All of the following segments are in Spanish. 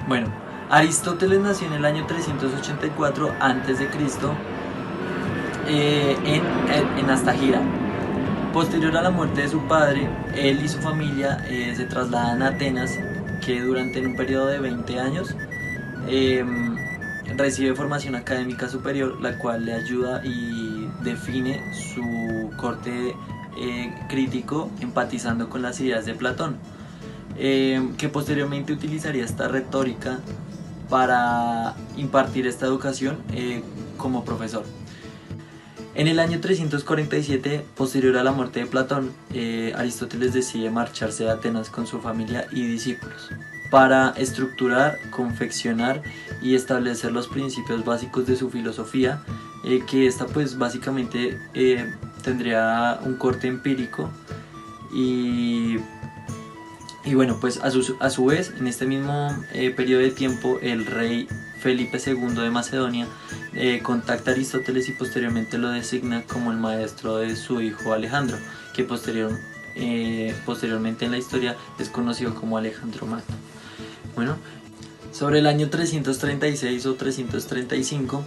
Bueno, Aristóteles nació en el año 384 a.C. En Astagira. Posterior a la muerte de su padre, él y su familia se trasladan a Atenas, que durante un periodo de 20 años eh, recibe formación académica superior, la cual le ayuda y define su corte crítico, empatizando con las ideas de Platón, que posteriormente utilizaría esta retórica para impartir esta educación como profesor. En el año 347, posterior a la muerte de Platón, Aristóteles decide marcharse de Atenas con su familia y discípulos para estructurar, confeccionar y establecer los principios básicos de su filosofía, que esta pues básicamente tendría un corte empírico y bueno, pues a su vez, en este mismo periodo de tiempo, el rey Felipe II de Macedonia contacta a Aristóteles y posteriormente lo designa como el maestro de su hijo Alejandro, que posteriormente en la historia es conocido como Alejandro Magno. Bueno, sobre el año 336 o 335,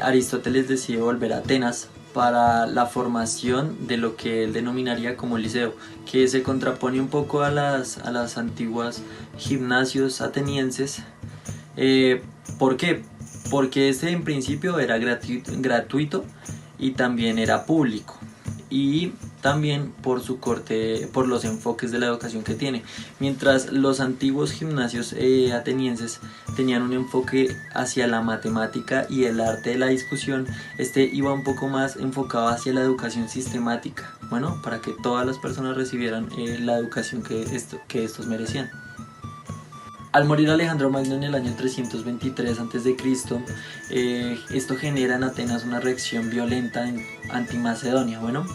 Aristóteles decide volver a Atenas para la formación de lo que él denominaría como Liceo, que se contrapone un poco a las antiguas gimnasios atenienses. ¿Por qué? Porque este en principio era gratuito y también era público, y también por su corte, por los enfoques de la educación que tiene. Mientras los antiguos gimnasios atenienses tenían un enfoque hacia la matemática y el arte de la discusión, este iba un poco más enfocado hacia la educación sistemática, bueno, para que todas las personas recibieran la educación que estos merecían. Al morir Alejandro Magno en el año 323 a.C., esto genera en Atenas una reacción violenta anti-Macedonia. Bueno,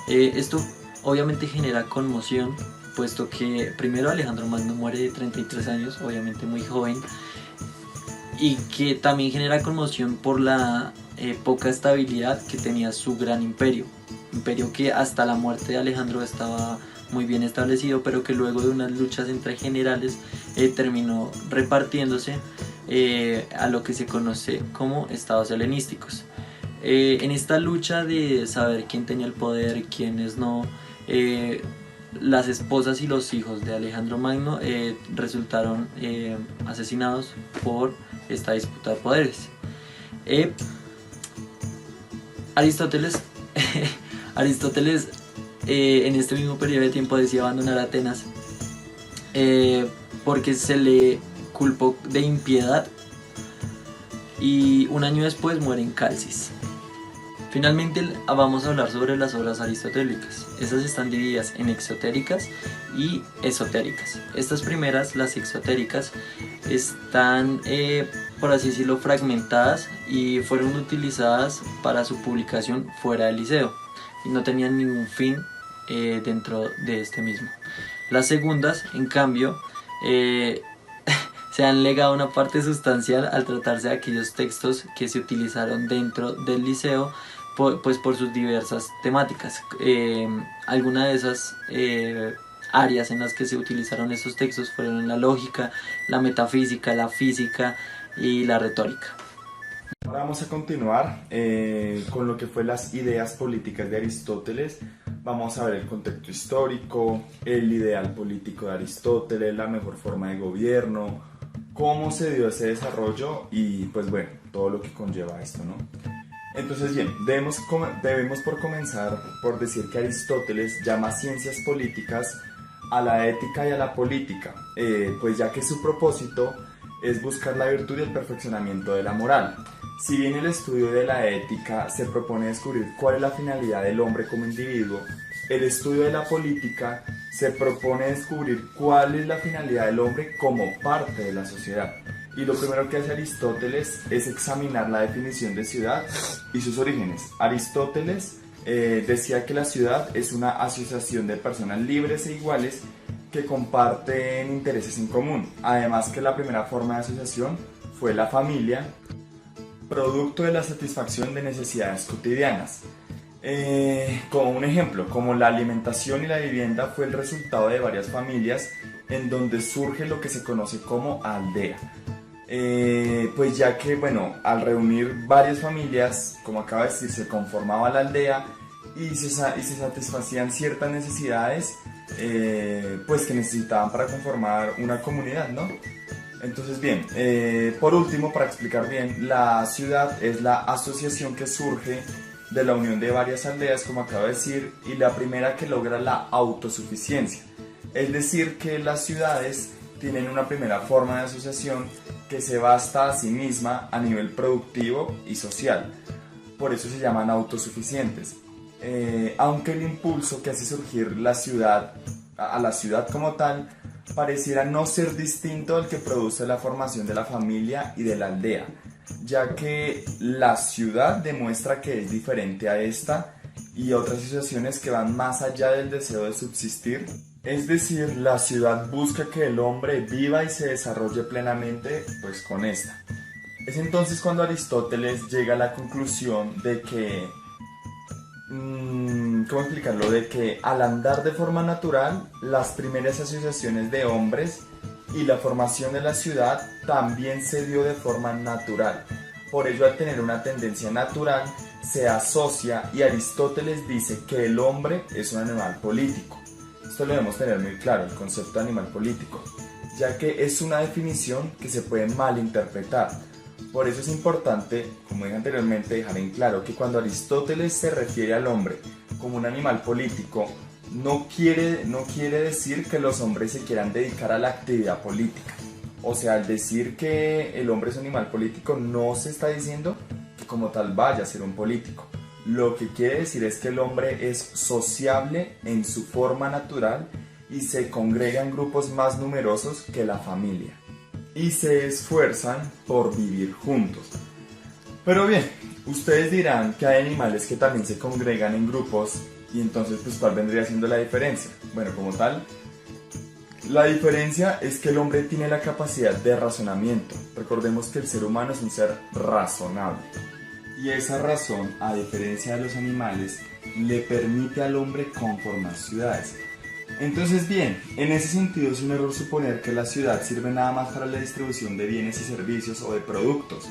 esto obviamente genera conmoción, puesto que primero Alejandro Magno muere de 33 años, obviamente muy joven, y que también genera conmoción por la poca estabilidad que tenía su gran imperio que hasta la muerte de Alejandro estaba muy bien establecido, pero que luego de unas luchas entre generales terminó repartiéndose a lo que se conoce como estados helenísticos. En esta lucha de saber quién tenía el poder, quiénes no, las esposas y los hijos de Alejandro Magno resultaron asesinados por esta disputa de poderes. Aristóteles Aristóteles en este mismo periodo de tiempo decía abandonar Atenas porque se le culpó de impiedad, y un año después muere en Calcis. Finalmente vamos a hablar sobre las obras aristotélicas. Estas están divididas en exotéricas y esotéricas. Estas primeras, las exotéricas, están, por así decirlo, fragmentadas y fueron utilizadas para su publicación fuera del liceo y no tenían ningún fin dentro de este mismo. Las segundas, en cambio, se han legado una parte sustancial al tratarse de aquellos textos que se utilizaron dentro del liceo, pues por sus diversas temáticas. Algunas de esas áreas en las que se utilizaron estos textos fueron la lógica, la metafísica, la física y la retórica. Ahora vamos a continuar con lo que fue las ideas políticas de Aristóteles. Vamos a ver el contexto histórico, el ideal político de Aristóteles, la mejor forma de gobierno, cómo se dio ese desarrollo y pues bueno, todo lo que conlleva esto, ¿no? Entonces bien, debemos por comenzar por decir que Aristóteles llama ciencias políticas a la ética y a la política, pues ya que su propósito es buscar la virtud y el perfeccionamiento de la moral. Si bien el estudio de la ética se propone descubrir cuál es la finalidad del hombre como individuo, el estudio de la política se propone descubrir cuál es la finalidad del hombre como parte de la sociedad. Y lo primero que hace Aristóteles es examinar la definición de ciudad y sus orígenes. Aristóteles decía que la ciudad es una asociación de personas libres e iguales que comparten intereses en común. Además que la primera forma de asociación fue la familia, producto de la satisfacción de necesidades cotidianas. Como un ejemplo, como la alimentación y la vivienda fue el resultado de varias familias en donde surge lo que se conoce como aldea. pues ya que, bueno, al reunir varias familias, como acaba de decir, se conformaba la aldea y se satisfacían ciertas necesidades, pues que necesitaban para conformar una comunidad, ¿no? Entonces, bien, por último, para explicar bien, la ciudad es la asociación que surge de la unión de varias aldeas, como acabo de decir, y la primera que logra la autosuficiencia. Es decir, que las ciudades tienen una primera forma de asociación que se basta a sí misma a nivel productivo y social. Por eso se llaman autosuficientes. Aunque el impulso que hace surgir la ciudad, a la ciudad como tal, pareciera no ser distinto al que produce la formación de la familia y de la aldea, ya que la ciudad demuestra que es diferente a esta y otras situaciones que van más allá del deseo de subsistir. Es decir, la ciudad busca que el hombre viva y se desarrolle plenamente, pues con esta. Es entonces cuando Aristóteles llega a la conclusión de que, ¿cómo explicarlo? De que al andar de forma natural, las primeras asociaciones de hombres y la formación de la ciudad también se dio de forma natural. Por ello, al tener una tendencia natural, se asocia y Aristóteles dice que el hombre es un animal político. Esto lo debemos tener muy claro, el concepto de animal político, ya que es una definición que se puede malinterpretar. Por eso es importante, como dije anteriormente, dejar en claro que cuando Aristóteles se refiere al hombre como un animal político, no quiere decir que los hombres se quieran dedicar a la actividad política. O sea, al decir que el hombre es un animal político, no se está diciendo que como tal vaya a ser un político. Lo que quiere decir es que el hombre es sociable en su forma natural y se congrega en grupos más numerosos que la familia. Y se esfuerzan por vivir juntos. Pero bien, ustedes dirán que hay animales que también se congregan en grupos y entonces pues ¿cuál vendría siendo la diferencia? Bueno, como tal, la diferencia es que el hombre tiene la capacidad de razonamiento. Recordemos que el ser humano es un ser razonable. Y esa razón, a diferencia de los animales, le permite al hombre conformar ciudades. Entonces, bien, en ese sentido es un error suponer que la ciudad sirve nada más para la distribución de bienes y servicios o de productos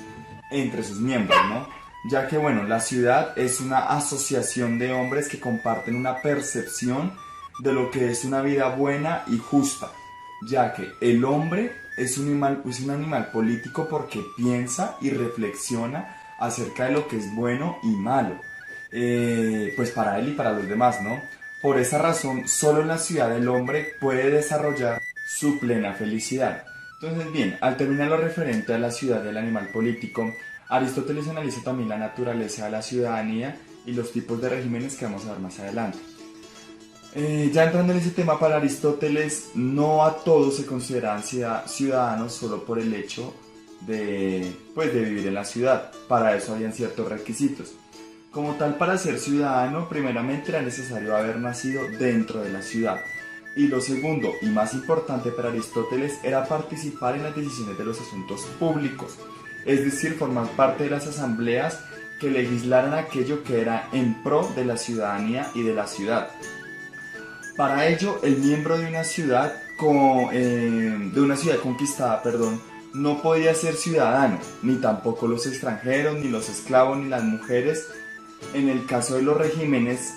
entre sus miembros, ¿no? Ya que, bueno, la ciudad es una asociación de hombres que comparten una percepción de lo que es una vida buena y justa, ya que el hombre es un animal político porque piensa y reflexiona acerca de lo que es bueno y malo, pues para él y para los demás, ¿no? Por esa razón, solo en la ciudad el hombre puede desarrollar su plena felicidad. Entonces, bien, al terminar lo referente a la ciudad del animal político, Aristóteles analiza también la naturaleza de la ciudadanía y los tipos de regímenes que vamos a ver más adelante. Ya entrando en ese tema, para Aristóteles no a todos se consideran ciudadanos solo por el hecho de vivir en la ciudad. Para eso habían ciertos requisitos. Como tal, para ser ciudadano, primeramente era necesario haber nacido dentro de la ciudad. Y lo segundo, y más importante para Aristóteles, era participar en las decisiones de los asuntos públicos. Es decir, formar parte de las asambleas que legislaran aquello que era en pro de la ciudadanía y de la ciudad. Para ello, el miembro de una ciudad conquistada, no podía ser ciudadano, ni tampoco los extranjeros, ni los esclavos, ni las mujeres. En el caso de los regímenes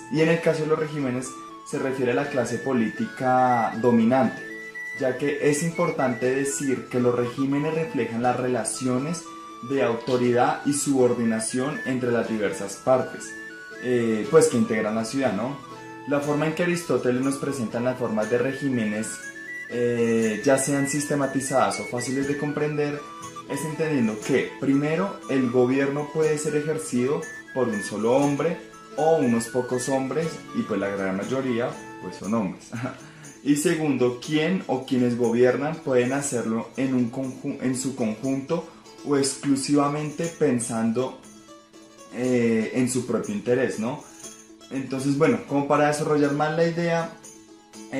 se refiere a la clase política dominante, ya que es importante decir que los regímenes reflejan las relaciones de autoridad y subordinación entre las diversas partes, pues que integran la ciudad, ¿no? La forma en que Aristóteles nos presenta las formas de regímenes, ya sean sistematizadas o fáciles de comprender, es entendiendo que, primero, el gobierno puede ser ejercido por un solo hombre o unos pocos hombres, y pues la gran mayoría pues son hombres. Y segundo, quién o quienes gobiernan pueden hacerlo en su conjunto o exclusivamente pensando en su propio interés, ¿no? Entonces, bueno, como para desarrollar más la idea,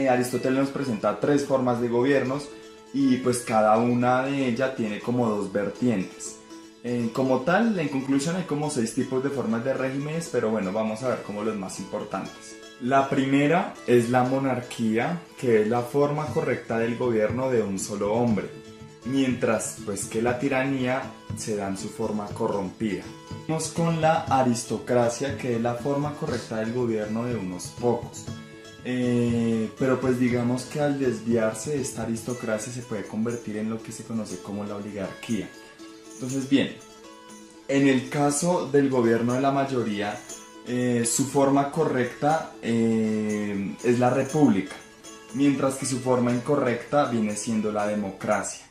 Aristóteles nos presenta 3 formas de gobiernos y pues cada una de ellas tiene como 2 vertientes. Como tal, en conclusión, hay como 6 tipos de formas de regímenes, pero bueno, vamos a ver como los más importantes. La primera es la monarquía, que es la forma correcta del gobierno de un solo hombre. mientras pues que la tiranía se da en su forma corrompida. Vamos con la aristocracia, que es la forma correcta del gobierno de unos pocos. Pero pues digamos que al desviarse esta aristocracia se puede convertir en lo que se conoce como la oligarquía. Entonces bien, en el caso del gobierno de la mayoría, su forma correcta es la república, mientras que su forma incorrecta viene siendo la democracia.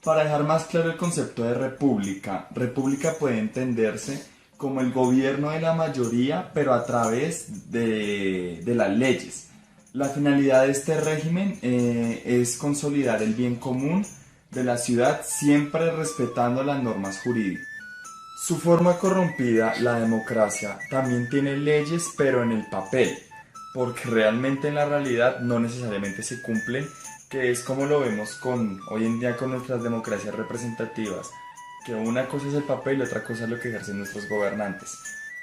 Para dejar más claro el concepto de república, república puede entenderse como el gobierno de la mayoría, pero a través de las leyes. La finalidad de este régimen es consolidar el bien común de la ciudad, siempre respetando las normas jurídicas. Su forma corrompida, la democracia, también tiene leyes, pero en el papel, porque realmente en la realidad no necesariamente se cumplen, que es como lo vemos hoy en día con nuestras democracias representativas, que una cosa es el papel y otra cosa es lo que ejercen nuestros gobernantes.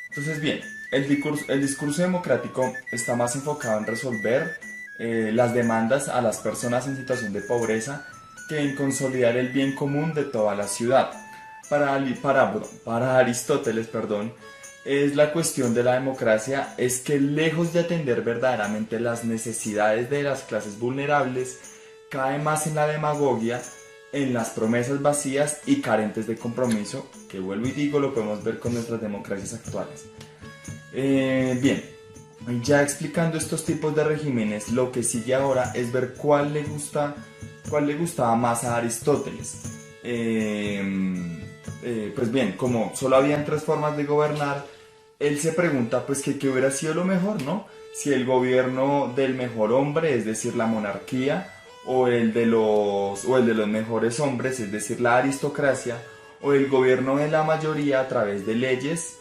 Entonces bien, el discurso democrático está más enfocado en resolver las demandas a las personas en situación de pobreza que en consolidar el bien común de toda la ciudad. Para Aristóteles, es la cuestión de la democracia es que lejos de atender verdaderamente las necesidades de las clases vulnerables, cae más en la demagogia, en las promesas vacías y carentes de compromiso, que vuelvo y digo, lo podemos ver con nuestras democracias actuales. Bien, ya explicando estos tipos de regímenes, lo que sigue ahora es ver cuál le gustaba más a Aristóteles. Pues bien, como solo habían 3 formas de gobernar, él se pregunta pues que qué hubiera sido lo mejor, ¿no? Si el gobierno del mejor hombre, es decir, la monarquía, o el de los mejores hombres, es decir, la aristocracia, o el gobierno de la mayoría a través de leyes,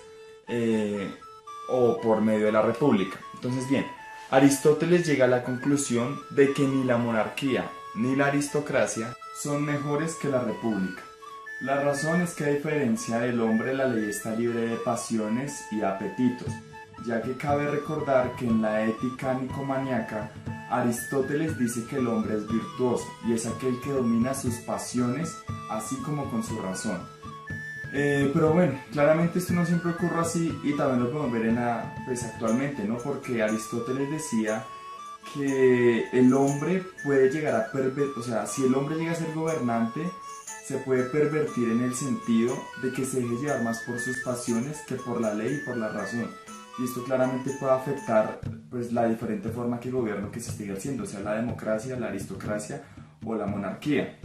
o por medio de la república. Entonces bien, Aristóteles llega a la conclusión de que ni la monarquía ni la aristocracia son mejores que la república. La razón es que a diferencia del hombre, la ley está libre de pasiones y apetitos, ya que cabe recordar que en la ética nicomaníaca, Aristóteles dice que el hombre es virtuoso y es aquel que domina sus pasiones, así como con su razón. Pero bueno, claramente esto no siempre ocurre así y también lo podemos ver pues actualmente, ¿no? Porque Aristóteles decía que el hombre puede llegar a o sea, si el hombre llega a ser gobernante, se puede pervertir en el sentido de que se deje llevar más por sus pasiones que por la ley y por la razón. Y esto claramente puede afectar pues, la diferente forma que gobierno que se esté ejerciendo, sea la democracia, la aristocracia o la monarquía.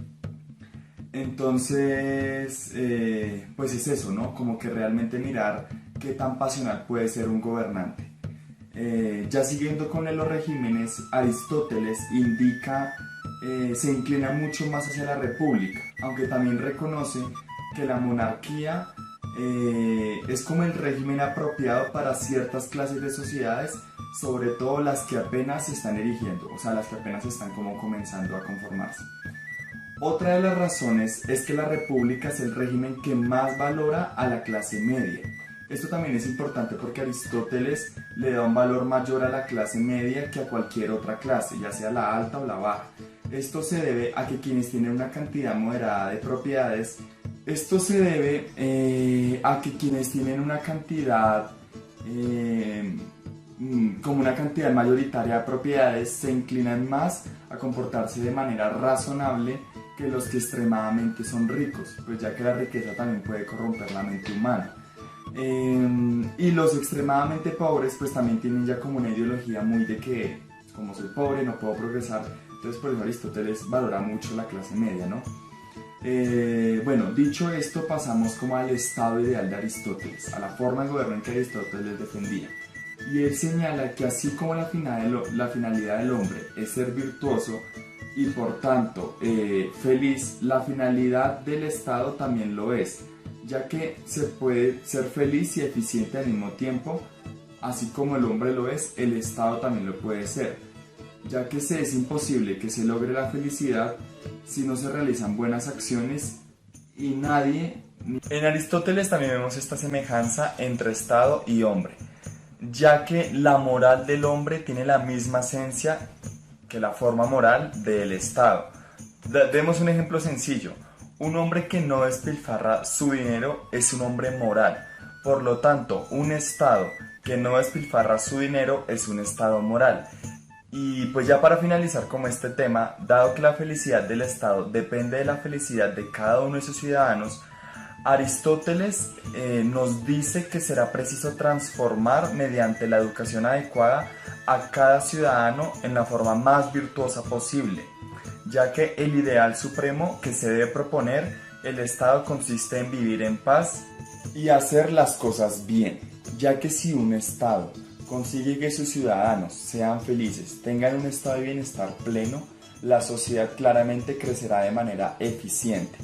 Entonces, pues es eso, ¿no? Como que realmente mirar qué tan pasional puede ser un gobernante. Ya siguiendo con los regímenes, Aristóteles se inclina mucho más hacia la república, aunque también reconoce que la monarquía es como el régimen apropiado para ciertas clases de sociedades, sobre todo las que apenas se están erigiendo, o sea, las que apenas están como comenzando a conformarse. Otra de las razones es que la república es el régimen que más valora a la clase media. Esto también es importante porque Aristóteles le da un valor mayor a la clase media que a cualquier otra clase, ya sea la alta o la baja. Esto se debe a que quienes tienen una cantidad moderada de propiedades, como una cantidad mayoritaria de propiedades, se inclinan más a comportarse de manera razonable que los que extremadamente son ricos, pues ya que la riqueza también puede corromper la mente humana. Y los extremadamente pobres pues también tienen ya como una ideología muy de que como soy pobre no puedo progresar, entonces por eso Aristóteles valora mucho la clase media, ¿no? Bueno, dicho esto, pasamos como al estado ideal de Aristóteles, a la forma de gobierno que Aristóteles defendía. Y él señala que así como la finalidad del hombre es ser virtuoso y por tanto feliz, la finalidad del Estado también lo es, ya que se puede ser feliz y eficiente al mismo tiempo, así como el hombre lo es, el Estado también lo puede ser, ya que es imposible que se logre la felicidad si no se realizan buenas acciones y nadie... En Aristóteles también vemos esta semejanza entre Estado y hombre, ya que la moral del hombre tiene la misma esencia que la forma moral del Estado. Demos un ejemplo sencillo. Un hombre que no despilfarra su dinero es un hombre moral. Por lo tanto, un Estado que no despilfarra su dinero es un Estado moral. Y pues ya para finalizar como este tema, dado que la felicidad del Estado depende de la felicidad de cada uno de sus ciudadanos, Aristóteles nos dice que será preciso transformar mediante la educación adecuada a cada ciudadano en la forma más virtuosa posible, ya que el ideal supremo que se debe proponer el Estado consiste en vivir en paz y hacer las cosas bien, ya que si un Estado consigue que sus ciudadanos sean felices, tengan un estado de bienestar pleno, la sociedad claramente crecerá de manera eficiente.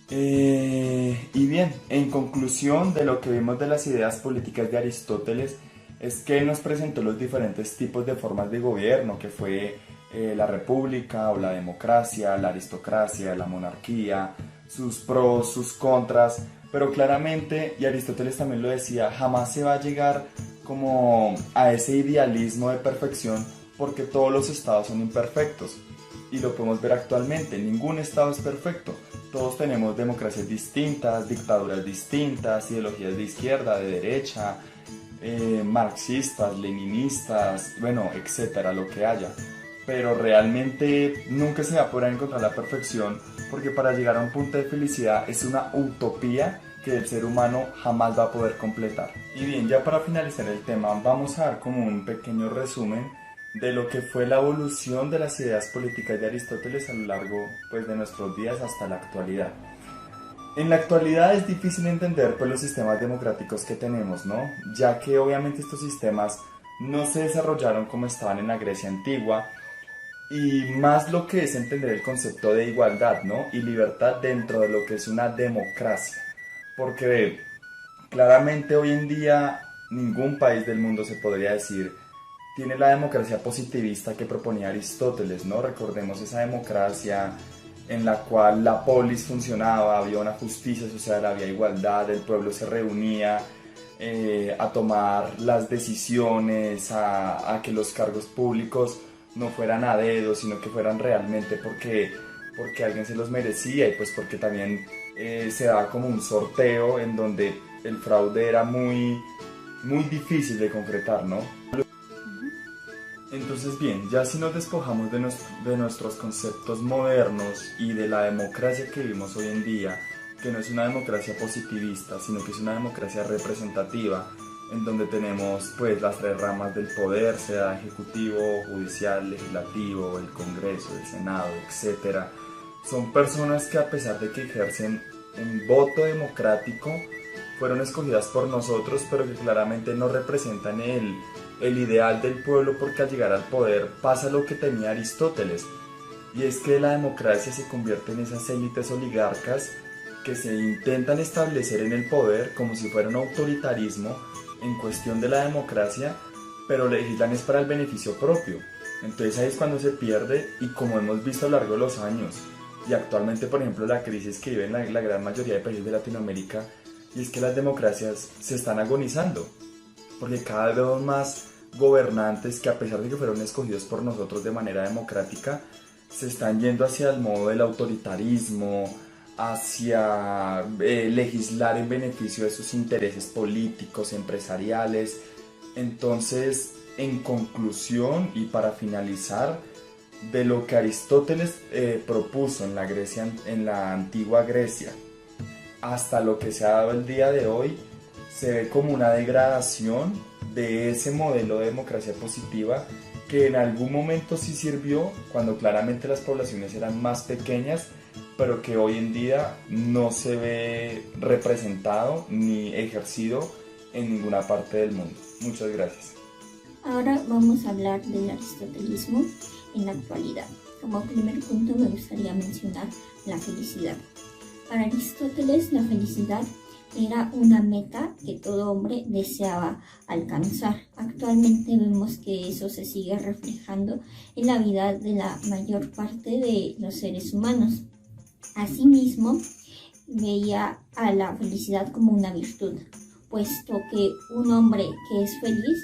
Y bien, en conclusión de lo que vimos de las ideas políticas de Aristóteles, es que él nos presentó los diferentes tipos de formas de gobierno, que fue la república o la democracia, la aristocracia, la monarquía, sus pros, sus contras, pero claramente, y Aristóteles también lo decía, jamás se va a llegar como a ese idealismo de perfección porque todos los estados son imperfectos. Y lo podemos ver actualmente, ningún estado es perfecto. Todos tenemos democracias distintas, dictaduras distintas, ideologías de izquierda, de derecha, marxistas, leninistas, bueno, etcétera, lo que haya. Pero realmente nunca se va a poder encontrar la perfección porque para llegar a un punto de felicidad es una utopía que el ser humano jamás va a poder completar. Y bien, ya para finalizar el tema, vamos a dar como un pequeño resumen de lo que fue la evolución de las ideas políticas de Aristóteles a lo largo pues, de nuestros días hasta la actualidad. En la actualidad es difícil entender pues, los sistemas democráticos que tenemos, ¿no? Ya que obviamente estos sistemas no se desarrollaron como estaban en la Grecia antigua, y más lo que es entender el concepto de igualdad, ¿no? Y libertad dentro de lo que es una democracia. Porque claramente hoy en día ningún país del mundo se podría decir tiene la democracia positivista que proponía Aristóteles, ¿no? Recordemos esa democracia en la cual la polis funcionaba, había una justicia social, había igualdad, el pueblo se reunía a tomar las decisiones, a que los cargos públicos no fueran a dedo, sino que fueran realmente porque alguien se los merecía y pues porque también se daba como un sorteo en donde el fraude era muy difícil de concretar, ¿no? Entonces bien, ya si nos despojamos de nuestros conceptos modernos y de la democracia que vivimos hoy en día, que no es una democracia positivista, sino que es una democracia representativa, en donde tenemos pues las tres ramas del poder, sea ejecutivo, judicial, legislativo, el Congreso, el Senado, etcétera. Son personas que a pesar de que ejercen un voto democrático, fueron escogidas por nosotros, pero que claramente no representan el ideal del pueblo, porque al llegar al poder pasa lo que temía Aristóteles, y es que la democracia se convierte en esas élites oligarcas que se intentan establecer en el poder como si fuera un autoritarismo en cuestión de la democracia, pero legislan es para el beneficio propio. Entonces ahí es cuando se pierde, y como hemos visto a lo largo de los años, y actualmente por ejemplo la crisis que viven la gran mayoría de países de Latinoamérica, y es que las democracias se están agonizando, porque cada vez más gobernantes que a pesar de que fueron escogidos por nosotros de manera democrática, se están yendo hacia el modo del autoritarismo, hacia legislar en beneficio de sus intereses políticos, empresariales. Entonces, en conclusión y para finalizar, de lo que Aristóteles propuso en la Grecia, en la antigua Grecia, hasta lo que se ha dado el día de hoy, se ve como una degradación de ese modelo de democracia positiva que en algún momento sí sirvió cuando claramente las poblaciones eran más pequeñas, pero que hoy en día no se ve representado ni ejercido en ninguna parte del mundo. Muchas gracias. Ahora vamos a hablar del aristotelismo en la actualidad. Como primer punto me gustaría mencionar la felicidad. Para Aristóteles la felicidad era una meta que todo hombre deseaba alcanzar. Actualmente vemos que eso se sigue reflejando en la vida de la mayor parte de los seres humanos. Asimismo, veía a la felicidad como una virtud, puesto que un hombre que es feliz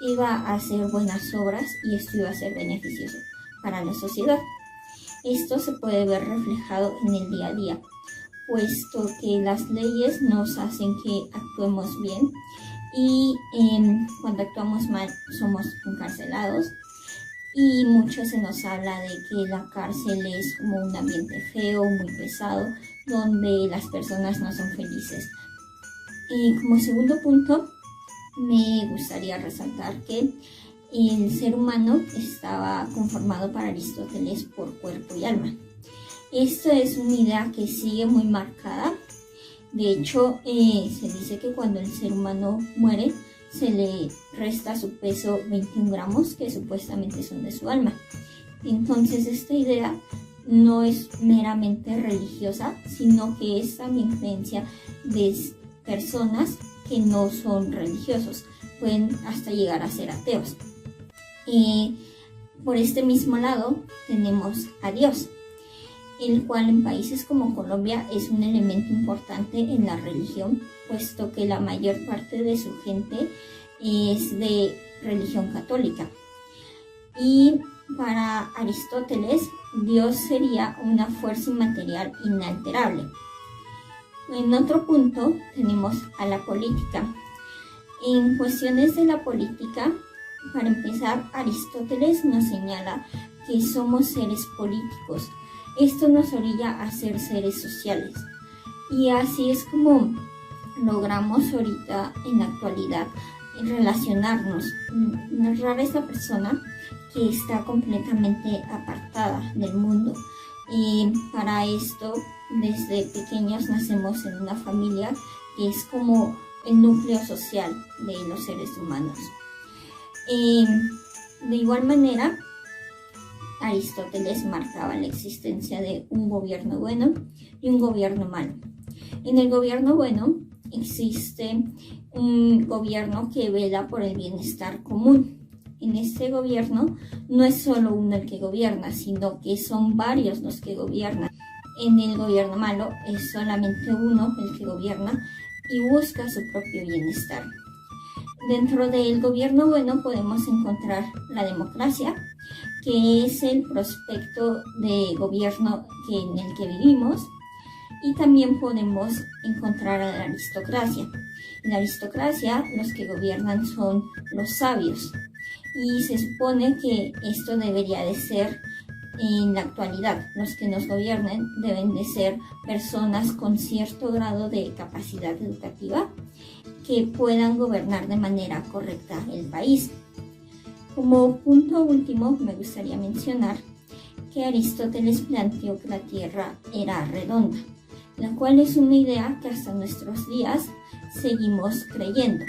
iba a hacer buenas obras y esto iba a ser beneficioso para la sociedad. Esto se puede ver reflejado en el día a día, puesto que las leyes nos hacen que actuemos bien y cuando actuamos mal somos encarcelados, y mucho se nos habla de que la cárcel es como un ambiente feo, muy pesado, donde las personas no son felices. Y como segundo punto, me gustaría resaltar que el ser humano estaba conformado para Aristóteles por cuerpo y alma. Esto es una idea que sigue muy marcada. De hecho, se dice que cuando el ser humano muere, se le resta su peso 21 gramos, que supuestamente son de su alma. Entonces, esta idea no es meramente religiosa, sino que es también creencia de personas que no son religiosos, pueden hasta llegar a ser ateos. Y por este mismo lado tenemos a Dios, el cual en países como Colombia es un elemento importante en la religión, puesto que la mayor parte de su gente es de religión católica. Y para Aristóteles, Dios sería una fuerza inmaterial inalterable. En otro punto tenemos a la política. En cuestiones de la política, para empezar, Aristóteles nos señala que somos seres políticos. Esto nos orilla a ser seres sociales. Y así es como logramos ahorita, en la actualidad, relacionarnos. Rara es la persona que está completamente apartada del mundo. Y para esto, desde pequeños nacemos en una familia que es como el núcleo social de los seres humanos. De igual manera, Aristóteles marcaba la existencia de un gobierno bueno y un gobierno malo. En el gobierno bueno existe un gobierno que vela por el bienestar común. En este gobierno no es solo uno el que gobierna, sino que son varios los que gobiernan. En el gobierno malo es solamente uno el que gobierna y busca su propio bienestar. Dentro del gobierno bueno podemos encontrar la democracia, que es el prospecto de gobierno en el que vivimos, y también podemos encontrar a la aristocracia. En la aristocracia los que gobiernan son los sabios, y se supone que esto debería de ser en la actualidad. Los que nos gobiernen deben de ser personas con cierto grado de capacidad educativa que puedan gobernar de manera correcta el país. Como punto último, me gustaría mencionar que Aristóteles planteó que la Tierra era redonda, la cual es una idea que hasta nuestros días seguimos creyendo.